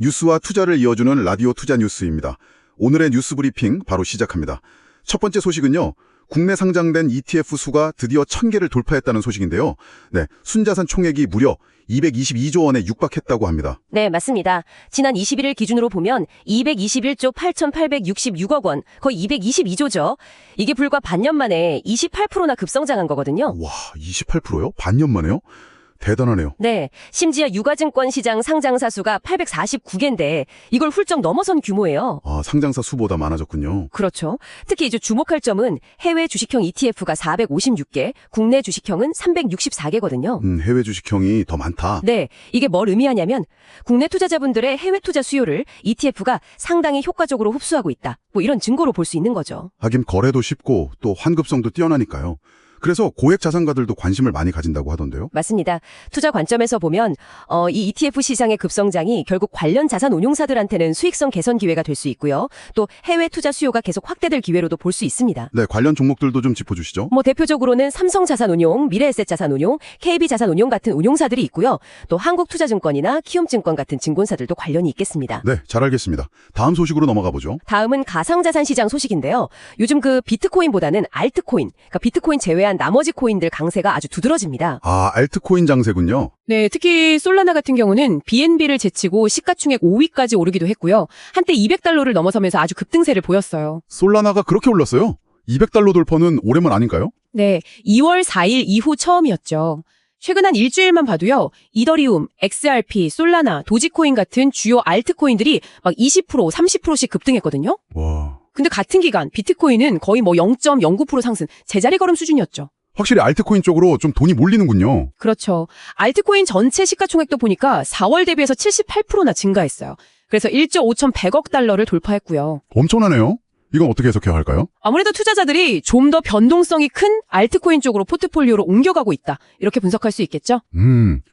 뉴스와 투자를 이어주는 라디오 투자 뉴스입니다. 오늘의 뉴스 브리핑 바로 시작합니다. 첫 번째 소식은요. 국내 상장된 ETF 수가 드디어 1000개를 돌파했다는 소식인데요. 네, 순자산 총액이 무려 222조 원에 육박했다고 합니다. 네, 맞습니다. 지난 21일 기준으로 보면 221조 8,866억 원, 거의 222조죠. 이게 불과 반년 만에 28%나 급성장한 거거든요. 와, 28%요? 반년 만에요? 대단하네요. 네, 심지어 유가증권 시장 상장사 수가 849개인데 이걸 훌쩍 넘어선 규모예요. 아, 상장사 수보다 많아졌군요. 그렇죠. 특히 이제 주목할 점은 해외 주식형 ETF가 456개, 국내 주식형은 364개거든요. 해외 주식형이 더 많다. 네, 이게 뭘 의미하냐면 국내 투자자분들의 해외 투자 수요를 ETF가 상당히 효과적으로 흡수하고 있다. 뭐 이런 증거로 볼 수 있는 거죠. 하긴 거래도 쉽고 또 환급성도 뛰어나니까요. 그래서 고액 자산가들도 관심을 많이 가진다고 하던데요. 맞습니다. 투자 관점에서 보면 이 ETF 시장의 급성장이 결국 관련 자산 운용사들한테는 수익성 개선 기회가 될 수 있고요. 또 해외 투자 수요가 계속 확대될 기회로도 볼 수 있습니다. 네, 관련 종목들도 좀 짚어주시죠. 대표적으로는 삼성자산운용, 미래에셋자산운용, KB자산운용 같은 운용사들이 있고요. 또 한국투자증권이나 키움증권 같은 증권사들도 관련이 있겠습니다. 네, 잘 알겠습니다. 다음 소식으로 넘어가 보죠. 다음은 가상자산 시장 소식인데요. 요즘 그 비트코인보다는 알트코인, 그러니까 비트코인 제외한 나머지 코인들 강세가 아주 두드러집니다. 아, 알트코인 장세군요. 네, 특히 솔라나 같은 경우는 BNB를 제치고 시가총액 5위까지 오르기도 했고요. 한때 200달러를 넘어서면서 아주 급등세를 보였어요. 솔라나가 그렇게 올랐어요? 200달러 돌파는 오랜만 아닌가요? 네, 2월 4일 이후 처음이었죠. 최근 한 일주일만 봐도요. 이더리움, XRP, 솔라나, 도지코인 같은 주요 알트코인들이 막 20%, 30%씩 급등했거든요. 와, 근데 같은 기간 비트코인은 거의 0.09% 상승, 제자리 걸음 수준이었죠. 확실히 알트코인 쪽으로 좀 돈이 몰리는군요. 그렇죠. 알트코인 전체 시가총액도 보니까 4월 대비해서 78%나 증가했어요. 그래서 1조 5,100억 달러를 돌파했고요. 엄청나네요. 이건 어떻게 해석해야 할까요? 아무래도 투자자들이 좀 더 변동성이 큰 알트코인 쪽으로 포트폴리오로 옮겨가고 있다. 이렇게 분석할 수 있겠죠?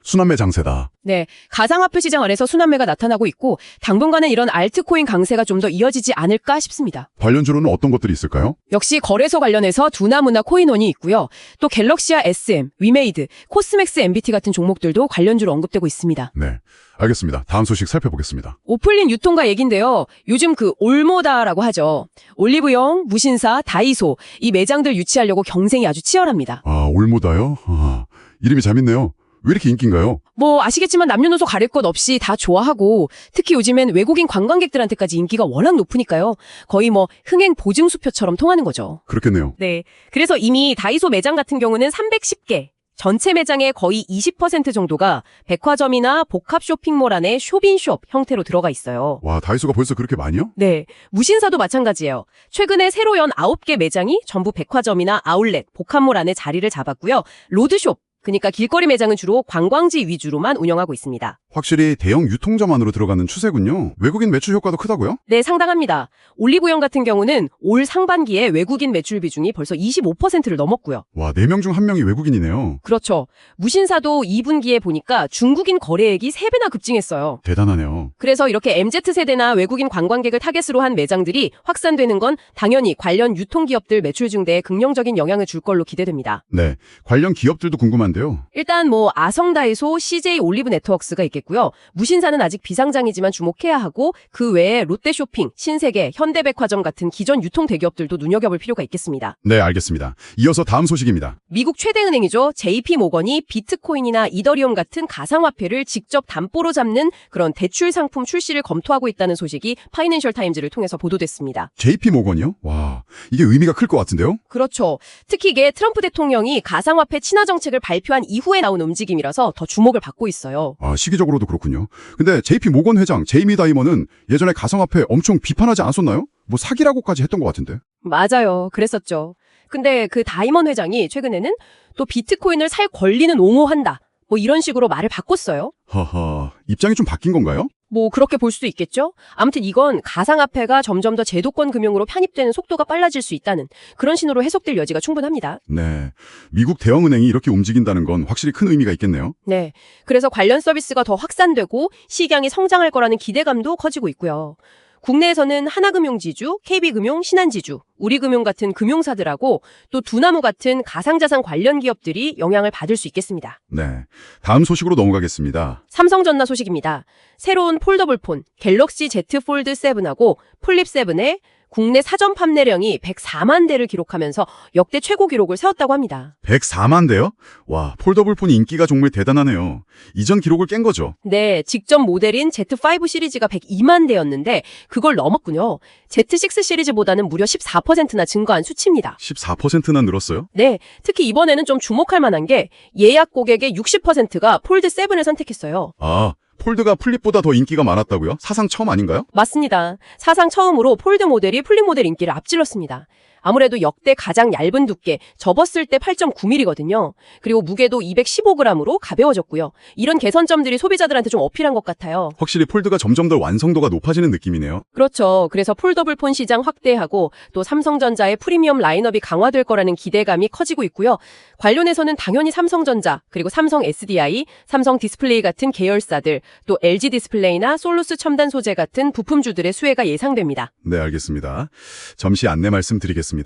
순환매 장세다. 네, 가상화폐 시장 안에서 순환매가 나타나고 있고 당분간은 이런 알트코인 강세가 좀 더 이어지지 않을까 싶습니다. 관련주로는 어떤 것들이 있을까요? 역시 거래소 관련해서 두나무나 코인원이 있고요. 또 갤럭시아 SM, 위메이드, 코스맥스 MBT 같은 종목들도 관련주로 언급되고 있습니다. 네, 알겠습니다. 다음 소식 살펴보겠습니다. 오플린 유통가 얘긴데요. 요즘 그 올모다라고 하죠. 올리브영, 무신사, 다이소 이 매장들 유치하려고 경쟁이 아주 치열합니다. 아, 올모다요? 아, 이름이 재밌네요. 왜 이렇게 인기인가요? 아시겠지만 남녀노소 가릴 것 없이 다 좋아하고 특히 요즘엔 외국인 관광객들한테까지 인기가 워낙 높으니까요. 거의 흥행 보증수표처럼 통하는 거죠. 그렇겠네요. 네. 그래서 이미 다이소 매장 같은 경우는 310개. 전체 매장의 거의 20% 정도가 백화점이나 복합 쇼핑몰 안에 쇼빈숍 형태로 들어가 있어요. 와, 다이소가 벌써 그렇게 많이요? 네. 무신사도 마찬가지예요. 최근에 새로 연 9개 매장이 전부 백화점이나 아울렛, 복합몰 안에 자리를 잡았고요. 로드숍, 그러니까 길거리 매장은 주로 관광지 위주로만 운영하고 있습니다. 확실히 대형 유통점 안으로 들어가는 추세군요. 외국인 매출 효과도 크다고요? 네, 상당합니다. 올리브영 같은 경우는 올 상반기에 외국인 매출 비중이 벌써 25%를 넘었고요. 와, 4명 중 1명이 외국인이네요. 그렇죠. 무신사도 2분기에 보니까 중국인 거래액이 3배나 급증했어요. 대단하네요. 그래서 이렇게 MZ세대나 외국인 관광객을 타겟으로 한 매장들이 확산되는 건 당연히 관련 유통기업들 매출 증대에 긍정적인 영향을 줄 걸로 기대됩니다. 네, 관련 기업들도 궁금한데요. 일단 아성다이소, CJ 올리브 네트워크스가 있겠고요. 무신사는 아직 비상장이지만 주목해야 하고 그 외에 롯데쇼핑, 신세계, 현대백화점 같은 기존 유통 대기업들도 눈여겨볼 필요가 있겠습니다. 네, 알겠습니다. 이어서 다음 소식입니다. 미국 최대 은행이죠. JP모건이 비트코인이나 이더리움 같은 가상화폐를 직접 담보로 잡는 그런 대출 상품 출시를 검토하고 있다는 소식이 파이낸셜 타임즈를 통해서 보도됐습니다. JP모건이요? 와, 이게 의미가 클 것 같은데요? 그렇죠. 특히 이게 트럼프 대통령이 가상화폐 친화 정책을 발표한 이후에 나온 움직임이라서 더 주목을 받고 있어요. 아, 시기적으로도 그렇군요. 근데 JP모건 회장 제이미 다이먼은 예전에 가상화폐 엄청 비판하지 않았었나요? 사기라고까지 했던 것 같은데. 맞아요. 그랬었죠. 근데 그 다이먼 회장이 최근에는 또 비트코인을 살 권리는 옹호한다. 이런 식으로 말을 바꿨어요. 하하, 입장이 좀 바뀐 건가요? 그렇게 볼 수도 있겠죠? 아무튼 이건 가상화폐가 점점 더 제도권 금융으로 편입되는 속도가 빨라질 수 있다는 그런 신호로 해석될 여지가 충분합니다. 네, 미국 대형은행이 이렇게 움직인다는 건 확실히 큰 의미가 있겠네요. 네. 그래서 관련 서비스가 더 확산되고 시장이 성장할 거라는 기대감도 커지고 있고요. 국내에서는 하나금융지주, KB금융, 신한지주, 우리금융 같은 금융사들하고 또 두나무 같은 가상자산 관련 기업들이 영향을 받을 수 있겠습니다. 네. 다음 소식으로 넘어가겠습니다. 삼성전자 소식입니다. 새로운 폴더블폰 갤럭시 Z 폴드 7하고 플립 7의 국내 사전 판매량이 104만 대를 기록하면서 역대 최고 기록을 세웠다고 합니다. 104만 대요? 와, 폴더블폰 인기가 정말 대단하네요. 이전 기록을 깬 거죠. 네, 직전 모델인 Z5 시리즈가 102만 대였는데 그걸 넘었군요. Z6 시리즈보다는 무려 14%나 증가한 수치입니다. 14%나 늘었어요? 네, 특히 이번에는 좀 주목할 만한 게 예약 고객의 60%가 폴드 7을 선택했어요. 아, 폴드가 플립보다 더 인기가 많았다고요? 사상 처음 아닌가요? 맞습니다. 사상 처음으로 폴드 모델이 플립 모델 인기를 앞질렀습니다. 아무래도 역대 가장 얇은 두께, 접었을 때 8.9mm거든요. 그리고 무게도 215g으로 가벼워졌고요. 이런 개선점들이 소비자들한테 좀 어필한 것 같아요. 확실히 폴드가 점점 더 완성도가 높아지는 느낌이네요. 그렇죠. 그래서 폴더블폰 시장 확대하고 또 삼성전자의 프리미엄 라인업이 강화될 거라는 기대감이 커지고 있고요. 관련해서는 당연히 삼성전자, 그리고 삼성 SDI, 삼성 디스플레이 같은 계열사들, 또 LG 디스플레이나 솔루스 첨단 소재 같은 부품주들의 수혜가 예상됩니다. 네, 알겠습니다. 잠시 안내 말씀드리겠습니다.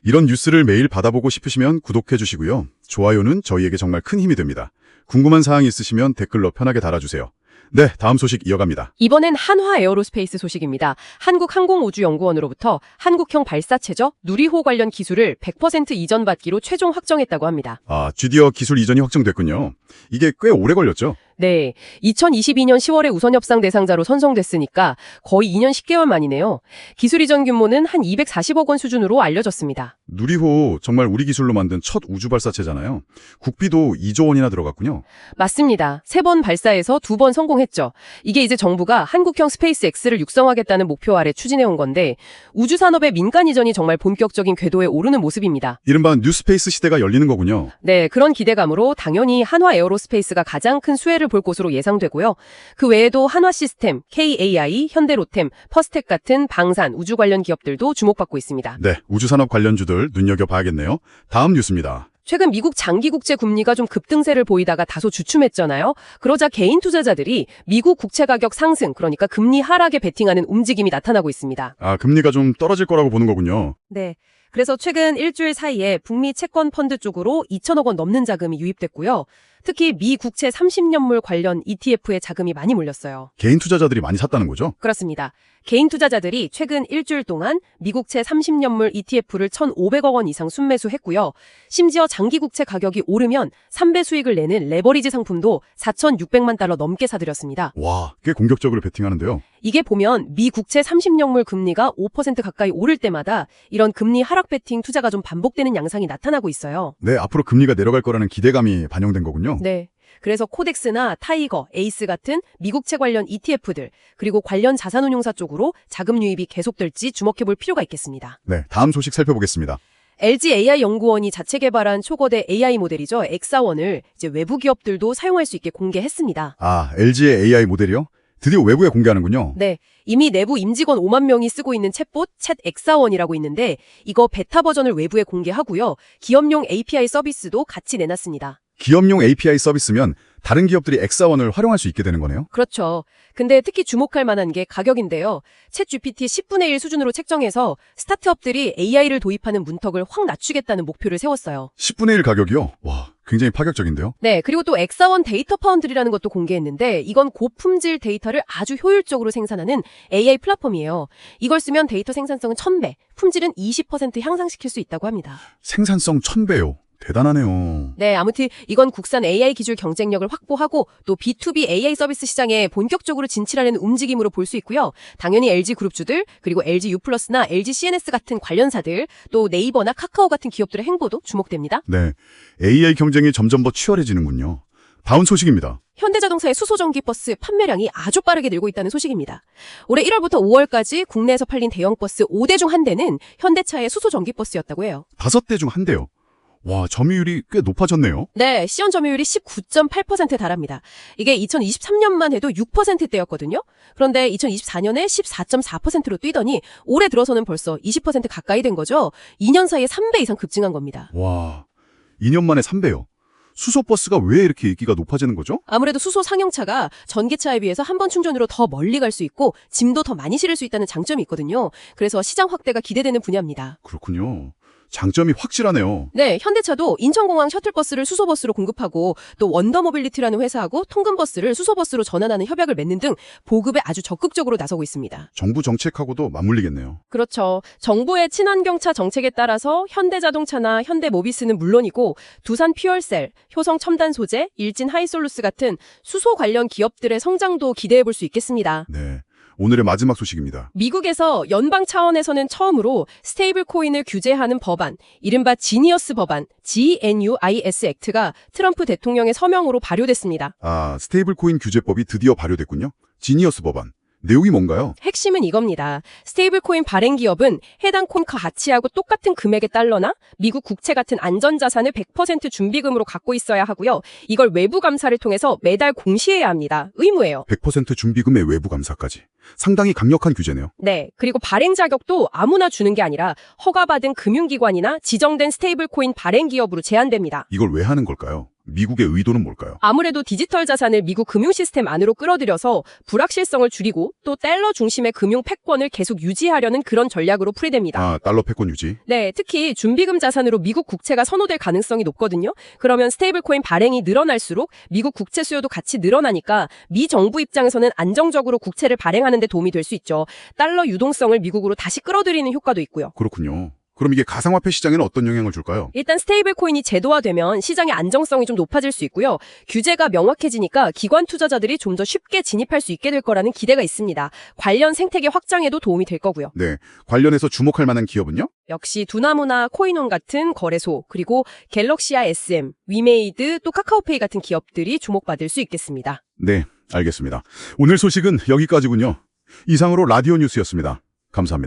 이런 뉴스를 매일 받아보고 싶으시면 구독해 주시고요. 좋아요는 저희에게 정말 큰 힘이 됩니다. 궁금한 사항이 있으시면 댓글로 편하게 달아주세요. 네, 다음 소식 이어갑니다. 이번엔 한화 에어로스페이스 소식입니다. 한국항공우주연구원으로부터 한국형 발사체죠, 누리호 관련 기술을 100% 이전받기로 최종 확정했다고 합니다. 아, 드디어 기술 이전이 확정됐군요. 이게 꽤 오래 걸렸죠? 네, 2022년 10월에 우선 협상 대상자로 선정됐으니까 거의 2년 10개월 만이네요. 기술 이전 규모는 한 240억 원 수준으로 알려졌습니다. 누리호 정말 우리 기술로 만든 첫 우주 발사체잖아요. 국비도 2조 원이나 들어갔군요. 맞습니다. 3번 발사해서 2번 성공했죠. 이게 이제 정부가 한국형 스페이스 X를 육성하겠다는 목표 아래 추진해온 건데 우주 산업의 민간 이전이 정말 본격적인 궤도에 오르는 모습입니다. 이른바 뉴스페이스 시대가 열리는 거군요. 네, 그런 기대감으로 당연히 한화 에어로스페이스가 가장 큰 수혜를 볼 것으로 예상되고요. 그 외에도 한화 시스템, KAI, 현대로템, 퍼스텍 같은 방산, 우주 관련 기업들도 주목받고 있습니다. 네, 우주산업 관련주들 눈여겨봐야겠네요. 다음 뉴스입니다. 최근 미국 장기국채 금리가 좀 급등세를 보이다가 다소 주춤했잖아요. 그러자 개인 투자자들이 미국 국채 가격 상승, 그러니까 금리 하락에 베팅하는 움직임이 나타나고 있습니다. 아, 금리가 좀 떨어질 거라고 보는 거군요. 네. 그래서 최근 일주일 사이에 북미 채권 펀드 쪽으로 2천억 원 넘는 자금이 유입됐고요. 특히 미 국채 30년물 관련 ETF에 자금이 많이 몰렸어요. 개인 투자자들이 많이 샀다는 거죠? 그렇습니다. 개인 투자자들이 최근 일주일 동안 미국채 30년물 ETF를 1,500억 원 이상 순매수했고요. 심지어 장기국채 가격이 오르면 3배 수익을 내는 레버리지 상품도 4,600만 달러 넘게 사들였습니다. 와, 꽤 공격적으로 베팅하는데요. 이게 보면 미 국채 30년물 금리가 5% 가까이 오를 때마다 이런 금리 하락 베팅 투자가 좀 반복되는 양상이 나타나고 있어요. 네, 앞으로 금리가 내려갈 거라는 기대감이 반영된 거군요. 네. 그래서 코덱스나 타이거, 에이스 같은 미국채 관련 ETF들, 그리고 관련 자산운용사 쪽으로 자금 유입이 계속될지 주목해볼 필요가 있겠습니다. 네, 다음 소식 살펴보겠습니다. LG AI 연구원이 자체 개발한 초거대 AI 모델이죠. 엑사원을 이제 외부 기업들도 사용할 수 있게 공개했습니다. 아, LG의 AI 모델이요? 드디어 외부에 공개하는군요. 네, 이미 내부 임직원 5만 명이 쓰고 있는 챗봇 챗 엑사원이라고 있는데 이거 베타 버전을 외부에 공개하고요. 기업용 API 서비스도 같이 내놨습니다. 기업용 API 서비스면 다른 기업들이 엑사원을 활용할 수 있게 되는 거네요? 그렇죠. 근데 특히 주목할 만한 게 가격인데요. 챗 GPT 10분의 1 수준으로 책정해서 스타트업들이 AI를 도입하는 문턱을 확 낮추겠다는 목표를 세웠어요. 10분의 1 가격이요? 와, 굉장히 파격적인데요? 네, 그리고 또 엑사원 데이터 파운드리라는 것도 공개했는데 이건 고품질 데이터를 아주 효율적으로 생산하는 AI 플랫폼이에요. 이걸 쓰면 데이터 생산성은 1000배, 품질은 20% 향상시킬 수 있다고 합니다. 생산성 1000배요. 대단하네요. 네, 아무튼 이건 국산 AI 기술 경쟁력을 확보하고 또 B2B AI 서비스 시장에 본격적으로 진출하는 움직임으로 볼 수 있고요. 당연히 LG 그룹주들, 그리고 LG U+나 LG CNS 같은 관련사들, 또 네이버나 카카오 같은 기업들의 행보도 주목됩니다. 네, AI 경쟁이 점점 더 치열해지는군요. 다음 소식입니다. 현대자동차의 수소전기버스 판매량이 아주 빠르게 늘고 있다는 소식입니다. 올해 1월부터 5월까지 국내에서 팔린 대형버스 5대 중 1대는 현대차의 수소전기버스였다고 해요. 5대 중 1대요. 와, 점유율이 꽤 높아졌네요. 네, 시연 점유율이 19.8%에 달합니다. 이게 2023년만 해도 6%대였거든요. 그런데 2024년에 14.4%로 뛰더니 올해 들어서는 벌써 20% 가까이 된 거죠. 2년 사이에 3배 이상 급증한 겁니다. 와, 2년 만에 3배요. 수소버스가 왜 이렇게 인기가 높아지는 거죠? 아무래도 수소 상용차가 전기차에 비해서 한 번 충전으로 더 멀리 갈 수 있고 짐도 더 많이 실을 수 있다는 장점이 있거든요. 그래서 시장 확대가 기대되는 분야입니다. 그렇군요. 장점이 확실하네요. 네, 현대차도 인천공항 셔틀버스를 수소버스로 공급하고 또 원더모빌리티라는 회사하고 통근버스를 수소버스로 전환하는 협약을 맺는 등 보급에 아주 적극적으로 나서고 있습니다. 정부 정책하고도 맞물리겠네요. 그렇죠. 정부의 친환경차 정책에 따라서 현대자동차나 현대모비스는 물론이고 두산 퓨얼셀, 효성 첨단소재, 일진 하이솔루스 같은 수소 관련 기업들의 성장도 기대해 볼 수 있겠습니다. 네. 오늘의 마지막 소식입니다. 미국에서 연방 차원에서는 처음으로 스테이블 코인을 규제하는 법안, 이른바 지니어스 법안, GNUIS 액트가 트럼프 대통령의 서명으로 발효됐습니다. 아, 스테이블 코인 규제법이 드디어 발효됐군요. 지니어스 법안. 내용이 뭔가요? 핵심은 이겁니다. 스테이블 코인 발행 기업은 해당 코인 가치하고 똑같은 금액의 달러나 미국 국채 같은 안전자산을 100% 준비금으로 갖고 있어야 하고요. 이걸 외부 감사를 통해서 매달 공시해야 합니다. 의무예요. 100% 준비금의 외부 감사까지. 상당히 강력한 규제네요. 네. 그리고 발행 자격도 아무나 주는 게 아니라 허가받은 금융기관이나 지정된 스테이블 코인 발행 기업으로 제한됩니다. 이걸 왜 하는 걸까요? 미국의 의도는 뭘까요? 아무래도 디지털 자산을 미국 금융 시스템 안으로 끌어들여서 불확실성을 줄이고 또 달러 중심의 금융 패권을 계속 유지하려는 그런 전략으로 풀이됩니다. 아, 달러 패권 유지. 네, 특히 준비금 자산으로 미국 국채가 선호될 가능성이 높거든요. 그러면 스테이블 코인 발행이 늘어날수록 미국 국채 수요도 같이 늘어나니까 미 정부 입장에서는 안정적으로 국채를 발행하는 데 도움이 될 수 있죠. 달러 유동성을 미국으로 다시 끌어들이는 효과도 있고요. 그렇군요. 그럼 이게 가상화폐 시장에는 어떤 영향을 줄까요? 일단 스테이블 코인이 제도화되면 시장의 안정성이 좀 높아질 수 있고요. 규제가 명확해지니까 기관 투자자들이 좀 더 쉽게 진입할 수 있게 될 거라는 기대가 있습니다. 관련 생태계 확장에도 도움이 될 거고요. 네. 관련해서 주목할 만한 기업은요? 역시 두나무나 코인원 같은 거래소, 그리고 갤럭시아 SM, 위메이드, 또 카카오페이 같은 기업들이 주목받을 수 있겠습니다. 네, 알겠습니다. 오늘 소식은 여기까지군요. 이상으로 라디오 뉴스였습니다. 감사합니다.